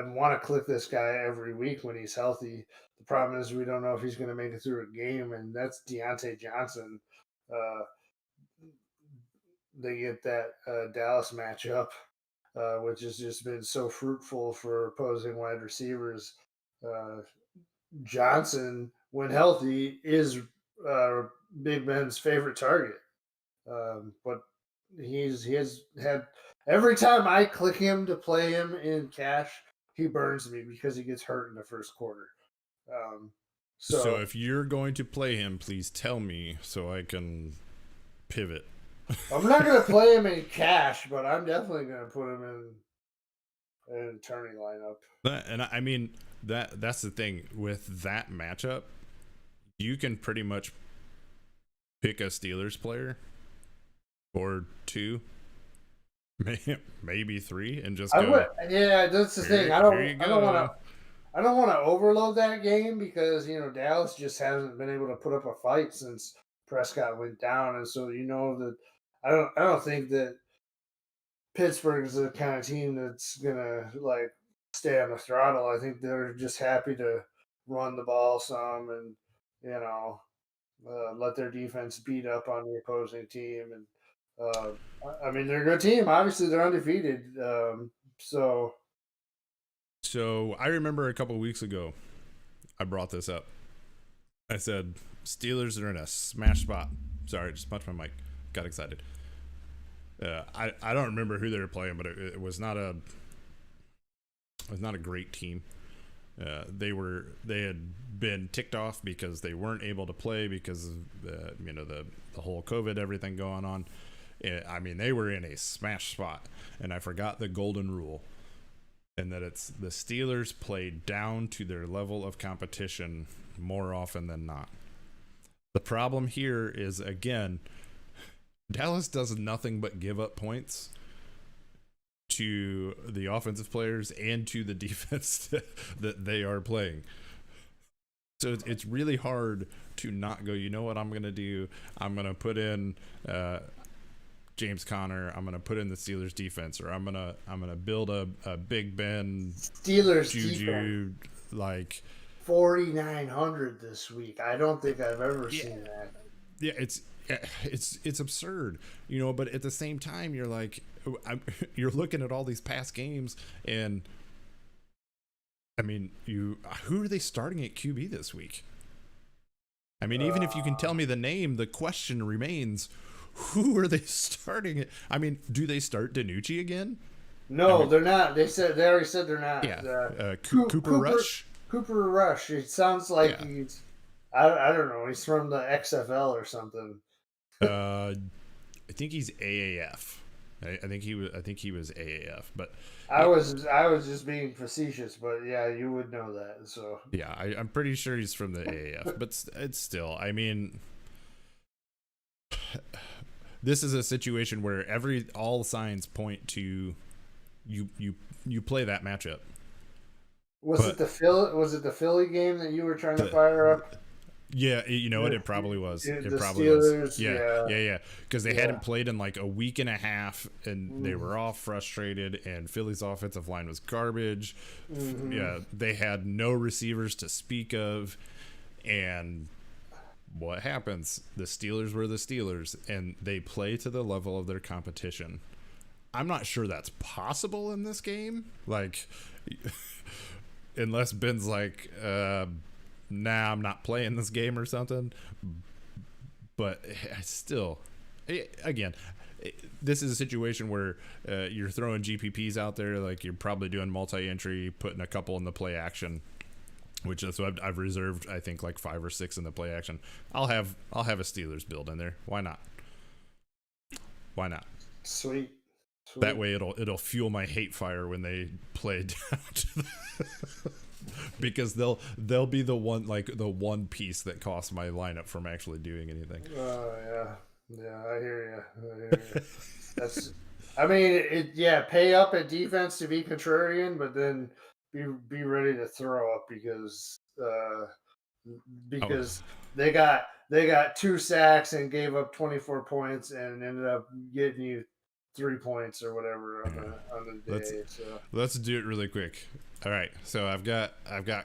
want to click this guy every week when he's healthy. The problem is we don't know if he's going to make it through a game, and that's Deontay Johnson. They get that Dallas matchup, which has just been so fruitful for opposing wide receivers. Johnson, when healthy, is Big Ben's favorite target. But he has had, every time I click him to play him in cash, he burns me because he gets hurt in the first quarter. So if you're going to play him, please tell me so I can pivot. I'm not going to play him in cash, but I'm definitely going to put him in tourney lineup. And I mean, that's the thing with that matchup. You can pretty much pick a Steelers player or 2, maybe 3, and just go. Yeah, that's the thing. I don't want to overload that game because Dallas just hasn't been able to put up a fight since Prescott went down, and so that I don't think that Pittsburgh is the kind of team that's gonna stay on the throttle. I think they're just happy to run the ball some and let their defense beat up on the opposing team. And I mean, they're a good team. Obviously, they're undefeated. So I remember a couple of weeks ago, I brought this up. I said Steelers are in a smash spot. Sorry, just punched my mic. Got excited. I don't remember who they were playing, but it was not a great team. They had been ticked off because they weren't able to play because of the whole COVID, everything going on. I mean, they were in a smash spot, and I forgot the golden rule, and that it's the Steelers play down to their level of competition more often than not. The problem here is, again, Dallas does nothing but give up points to the offensive players and to the defense that they are playing. So it's really hard to not go, you know what I'm going to do? I'm going to put in James Conner. I'm going to put in the Steelers defense, or I'm going to build a Big Ben Steelers Juju defense. 4,900 this week. I don't think I've ever seen that. Yeah, it's absurd, but at the same time, you're like, you're looking at all these past games, and I mean, who are they starting at QB this week? I mean, even if you can tell me the name, the question remains, who are they starting at? I mean, do they start DiNucci again? No, they're not. They already said they're not. Yeah, Cooper Rush. Cooper Rush. It sounds like he's, I don't know, he's from the XFL or something. I think he's AAF. I think he was AAF, but I was just being facetious, but yeah, you would know that. So yeah, I'm pretty sure he's from the AAF, but it's still, I mean, this is a situation where all signs point to you play that matchup. Was it the Philly game that you were trying to fire up? Yeah, you know what? It probably was. The It probably Steelers, was. Yeah. Because they Yeah. hadn't played in like a week and a half, and they were all frustrated. And Philly's offensive line was garbage. Yeah, they had no receivers to speak of. And what happens? The Steelers were the Steelers, and they play to the level of their competition. I'm not sure that's possible in this game. Like, unless Ben's like, nah, I'm not playing this game or something. But still, again, this is a situation where you're throwing GPPs out there. Like, you're probably doing multi-entry, putting a couple in the play action, which is what I've reserved. I think like 5 or 6 in the play action. I'll have a Steelers build in there. Why not? Why not? Sweet. That way it'll fuel my hate fire when they play down to because they'll be the one piece that costs my lineup from actually doing anything. Oh yeah, I hear you. I mean, pay up at defense to be contrarian, but then be ready to throw up because they got 2 sacks and gave up 24 points and ended up getting you 3 points or whatever on the day. Let's do it really quick. All right, so I've got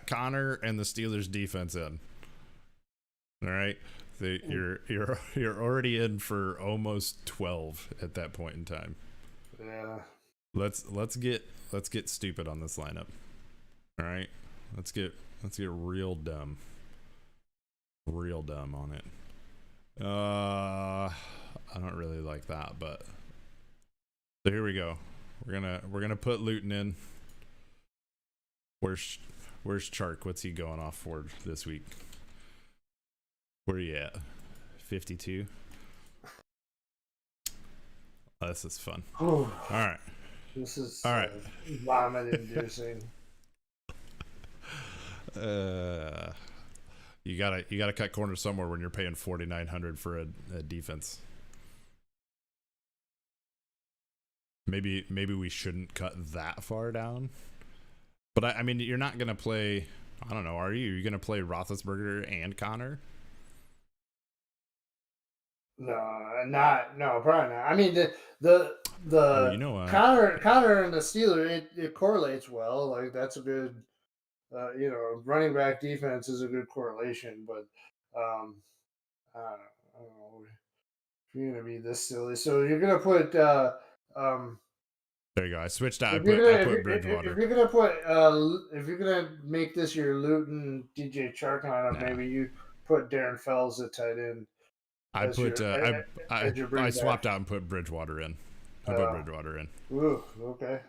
Connor and the Steelers defense in. All right, you're already in for almost 12 at that point in time. Yeah. Let's get stupid on this lineup. All right, let's get real dumb on it. I don't really like that, but so here we go. We're gonna put Luton in. Where's Chark? What's he going off for this week? Where are you at? 52. Oh, this is fun. All right. This is all right. Vomit inducing. You gotta cut corners somewhere when you're paying 4,900 for a defense. Maybe we shouldn't cut that far down. But I mean, you're not gonna play. I don't know. Are you? You're gonna play Roethlisberger and Connor? No, probably not. I mean, the Connor and the Steelers, it correlates well. Like, that's a good, running back defense is a good correlation. But I don't know if you're gonna be this silly. So you're gonna put there you go. I switched out. I put Bridgewater. If you're gonna make this your Luton DJ Chark lineup, maybe you put Darren Fells at tight end. I swapped out and put Bridgewater in. I put Bridgewater in. Ooh, okay.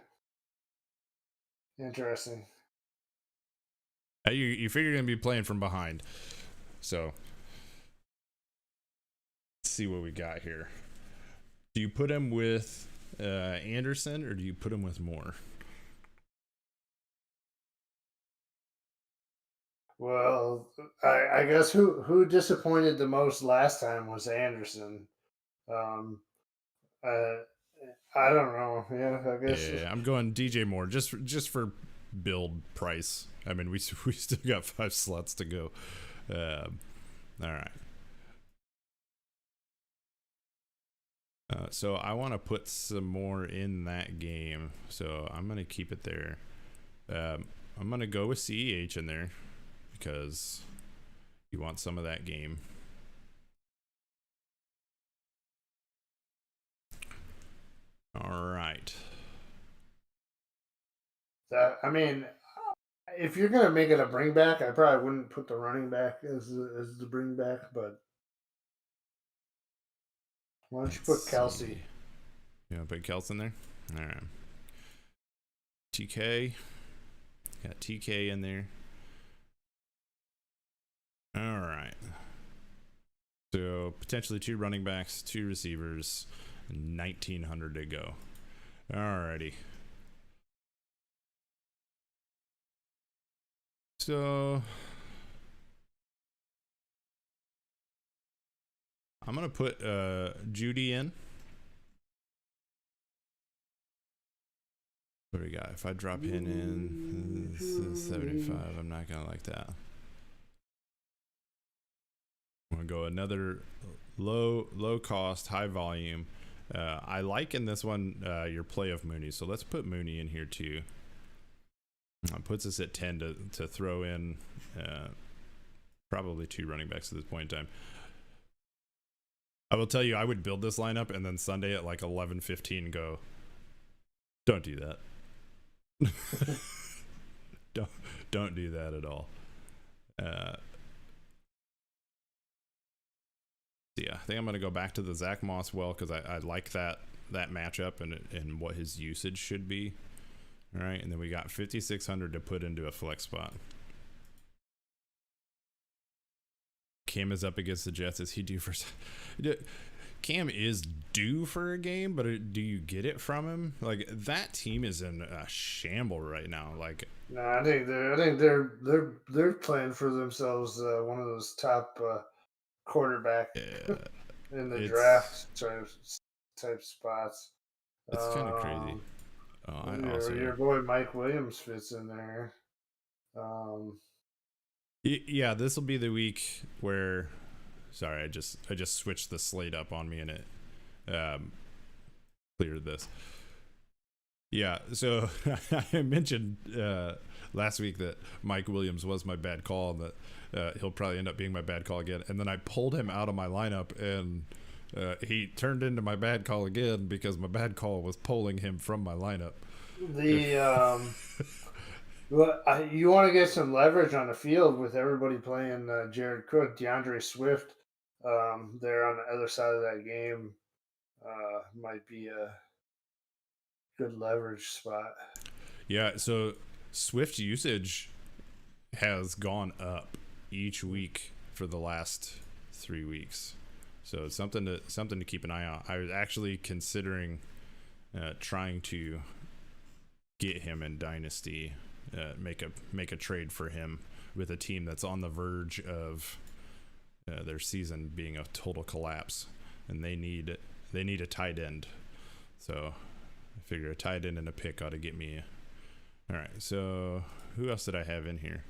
Interesting. You figure you're gonna be playing from behind, so let's see what we got here. Do you put him with Anderson or do you put him with Moore? Well, I guess who disappointed the most last time was Anderson. I don't know. Yeah, I guess. Yeah, I'm going DJ Moore just for build price. I mean, we still got 5 slots to go. All right. So I want to put some more in that game. So I'm gonna keep it there. I'm gonna go with CEH in there because you want some of that game. All right. I mean, if you're gonna make it a bring back, I probably wouldn't put the running back as the bring back, but why don't you put Kelsey? Yeah, put Kelsey in there. All right. TK. Got TK in there. All right. So potentially 2 running backs, 2 receivers, 1,900 to go. Alrighty. So I'm gonna put Judy in. What do we got? If I drop him in, this is 75. I'm not gonna like that. I'm gonna go another low cost, high volume. I like in this one your play of Mooney, so let's put Mooney in here too. Puts us at 10 to throw in probably 2 running backs at this point in time. I will tell you, I would build this lineup and then Sunday at like 11:15 go, don't do that. don't do that at all. Yeah, I think I'm going to go back to the Zach Moss well because I like that matchup and what his usage should be. All right, and then we got 5,600 to put into a flex spot. Cam is up against the Jets. Is he due for? Cam is due for a game, but do you get it from him? Like that team is in a shamble right now. Like, no, I think they're playing for themselves one of those top quarterback in the draft type spots. It's kind of crazy. Your boy Mike Williams fits in there. Yeah, this will be the week where. Sorry, I just switched the slate up on me and it cleared this. Yeah, so I mentioned last week that Mike Williams was my bad call and that he'll probably end up being my bad call again. And then I pulled him out of my lineup and he turned into my bad call again because my bad call was pulling him from my lineup. You want to get some leverage on the field with everybody playing Jared Cook, DeAndre Swift. There on the other side of that game might be a good leverage spot. Yeah, so Swift usage has gone up each week for the last 3 weeks. So it's something to keep an eye on. I was actually considering trying to get him in Dynasty, make a trade for him with a team that's on the verge of their season being a total collapse, and they need a tight end. So I figure a tight end and a pick ought to get me. All right, so who else did I have in here?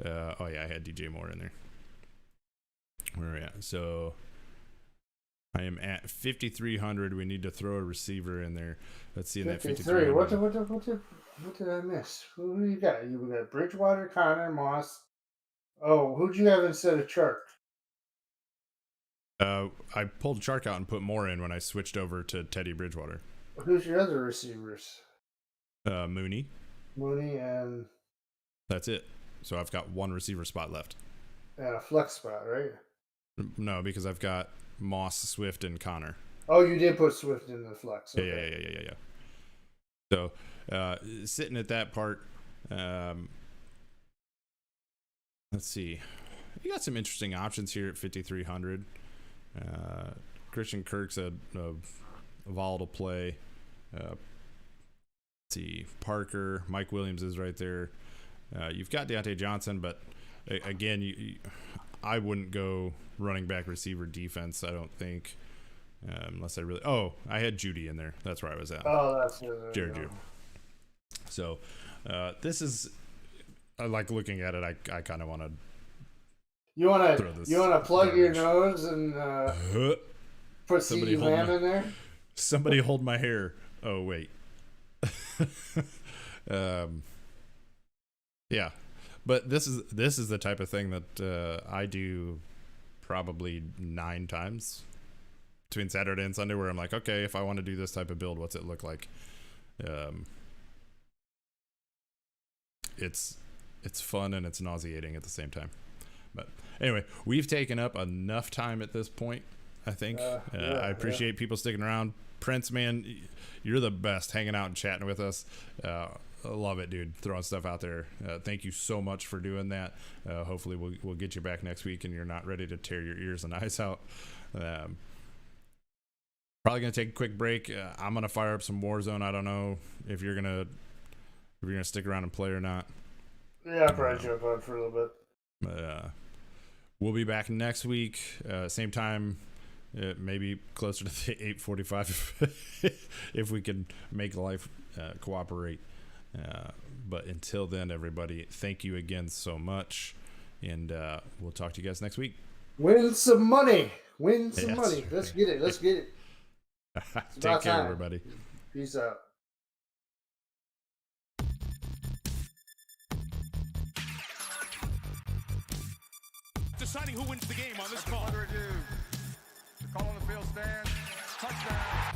Oh yeah, I had DJ Moore in there. Where are we at? So I am at 5,300. We need to throw a receiver in there. Let's see in that 53. What did I miss? Who do you got? You got Bridgewater, Connor, Moss. Oh, who'd you have instead of Chark? I pulled Chark out and put Moore in when I switched over to Teddy Bridgewater. Who's your other receivers? Mooney. And that's it. So I've got one receiver spot left. And a flex spot, right? No, because I've got Moss, Swift, and Connor. Oh, you did put Swift in the flex. Okay. Yeah. So sitting at that part, let's see. You got some interesting options here at 5,300. Christian Kirk's a volatile play. Let's see, Parker, Mike Williams is right there. You've got Deontay Johnson, but again, I wouldn't go running back, receiver, defense. I don't think, unless I really. Oh, I had Judy in there. That's where I was at. Oh, that's good. Jared Judy. So this is. I like looking at it. I kind of want to. You want to plug your nose and put CeeDee Lamb in there? Somebody hold my hair. Oh wait. Yeah, but this is the type of thing that I do probably 9 times between Saturday and Sunday, where I'm like, okay, if I want to do this type of build, what's it look like? It's fun and it's nauseating at the same time. But anyway, we've taken up enough time at this point, I think. I appreciate people sticking around. Prince, man, you're the best hanging out and chatting with us. I love it, dude, throwing stuff out there. Thank you so much for doing that. Hopefully we'll get you back next week and you're not ready to tear your ears and eyes out. Probably going to take a quick break. I'm going to fire up some Warzone. I don't know if you're going to stick around and play or not. Yeah, I'll probably jump on for a little bit. We'll be back next week, same time, maybe closer to the 8:45 if we can make life cooperate. But until then, everybody, thank you again so much, and we'll talk to you guys next week. Win some money. Win some Yes. money. Let's get it. Let's get it. Take care, time. everybody. Peace out. Deciding who wins the game on this After call. further ado, the call on the field stands. Touchdown.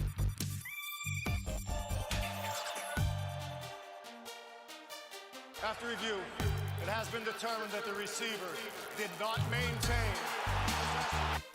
After review, it has been determined that the receiver did not maintain possession